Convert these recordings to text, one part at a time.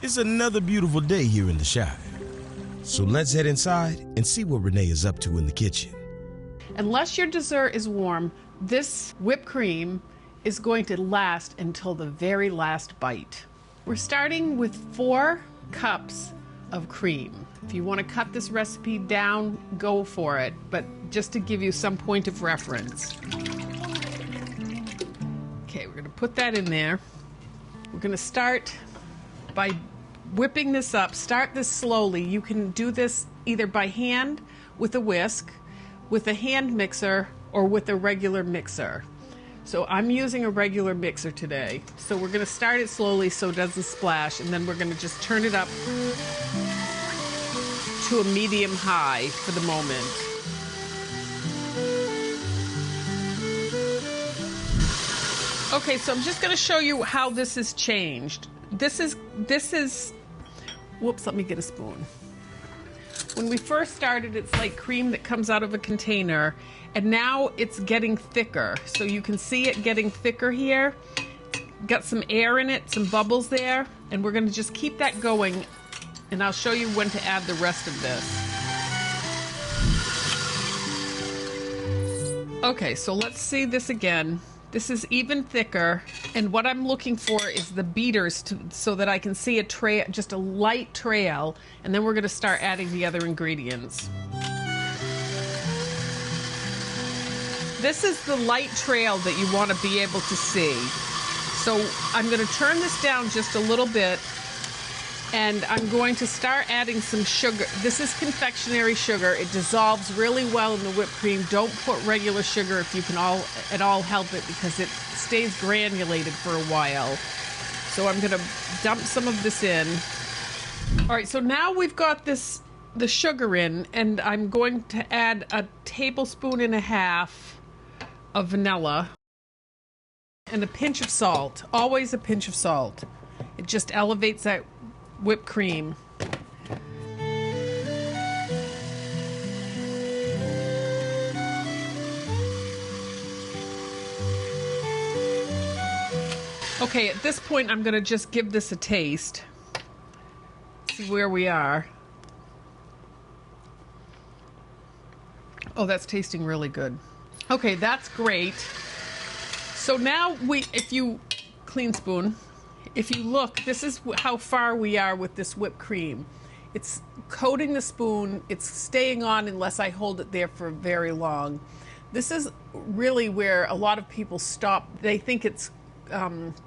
It's another beautiful day here in the Shire. So let's head inside and see what Renee is up to in the kitchen. Unless your dessert is warm, this whipped cream is going to last until the very last bite. We're starting with 4 cups of cream. If you want to cut this recipe down, go for it, but just to give you some point of reference. Okay, we're going to put that in there. We're going to start by whipping this up. Start this slowly. You can do this either by hand with a whisk, with a hand mixer, or with a regular mixer. So I'm using a regular mixer today. So we're going to start it slowly so it doesn't splash, and then we're going to just turn it up to a medium high for the moment. Okay, so I'm just going to show you how this has changed. This is, whoops, let me get a spoon. When we first started, it's like cream that comes out of a container, and now it's getting thicker. So you can see it getting thicker here. Got some air in it, some bubbles there, and we're going to just keep that going, and I'll show you when to add the rest of this. Okay, so let's see this again. This is even thicker, and what I'm looking for is the beaters so that I can see a trail, just a light trail, and then we're going to start adding the other ingredients. This is the light trail that you want to be able to see. So I'm going to turn this down just a little bit, and I'm going to start adding some sugar. This is confectionery sugar. It dissolves really well in the whipped cream. Don't put regular sugar if you can at all help it, because it stays granulated for a while. So I'm going to dump some of this in. All right, so now we've got the sugar in, and I'm going to add a tablespoon and a half of vanilla and a pinch of salt. Always a pinch of salt. It just elevates that whipped cream. Okay, at this point I'm going to just give this a taste. See where we are. Oh, that's tasting really good. Okay, that's great. So now clean spoon. If you look, this is how far we are with this whipped cream. It's coating the spoon. It's staying on unless I hold it there for very long. This is really where a lot of people stop. They think it's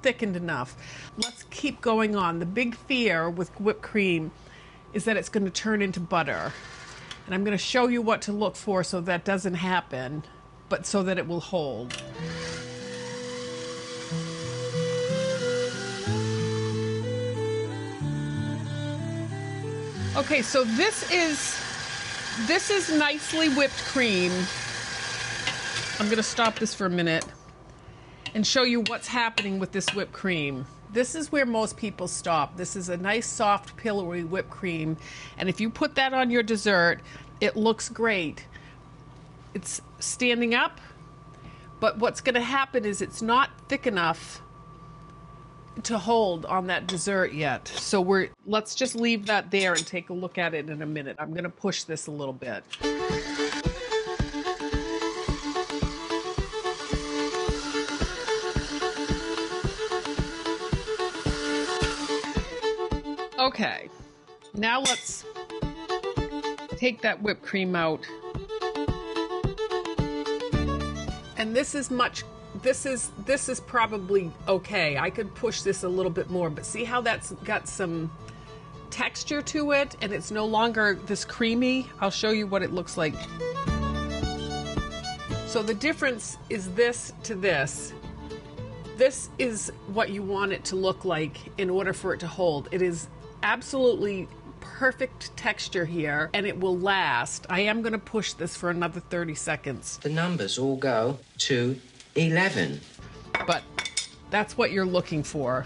thickened enough. Let's keep going on. The big fear with whipped cream is that it's going to turn into butter. And I'm going to show you what to look for so that doesn't happen, but so that it will hold. Okay, so this is nicely whipped cream. I'm going to stop this for a minute and show you what's happening with this whipped cream. This is where most people stop. This is a nice, soft, pillowy whipped cream, and if you put that on your dessert, it looks great. It's standing up, but what's going to happen is it's not thick enough to hold on that dessert yet. So let's just leave that there and take a look at it in a minute. I'm going to push this a little bit. Okay, now let's take that whipped cream out. And this is probably okay. I could push this a little bit more, but see how that's got some texture to it and it's no longer this creamy? I'll show you what it looks like. So the difference is this to this. This is what you want it to look like in order for it to hold. It is absolutely perfect texture here, and it will last. I am going to push this for another 30 seconds. The numbers all go to 11. But that's what you're looking for.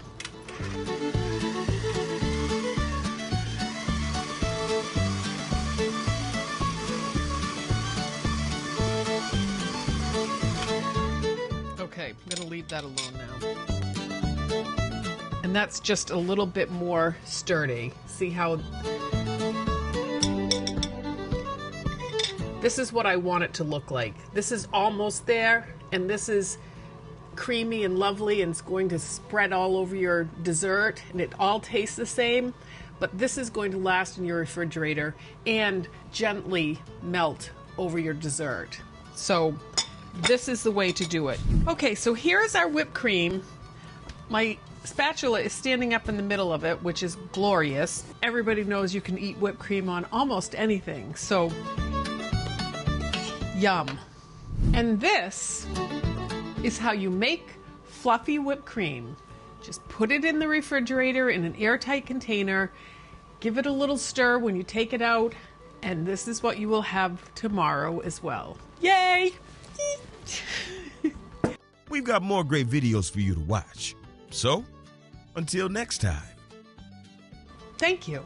Okay, I'm going to leave that alone now. And And that's just a little bit more sturdy. See how... This is what I want it to look like. This is almost there, and this is creamy and lovely, and it's going to spread all over your dessert, and it all tastes the same, but this is going to last in your refrigerator and gently melt over your dessert. So this is the way to do it. Okay, so here's our whipped cream. My spatula is standing up in the middle of it, which is glorious. Everybody knows you can eat whipped cream on almost anything, so yum. And this is how you make fluffy whipped cream. Just put it in the refrigerator in an airtight container, give it a little stir when you take it out, and this is what you will have tomorrow as well. Yay! We've got more great videos for you to watch. So, until next time. Thank you.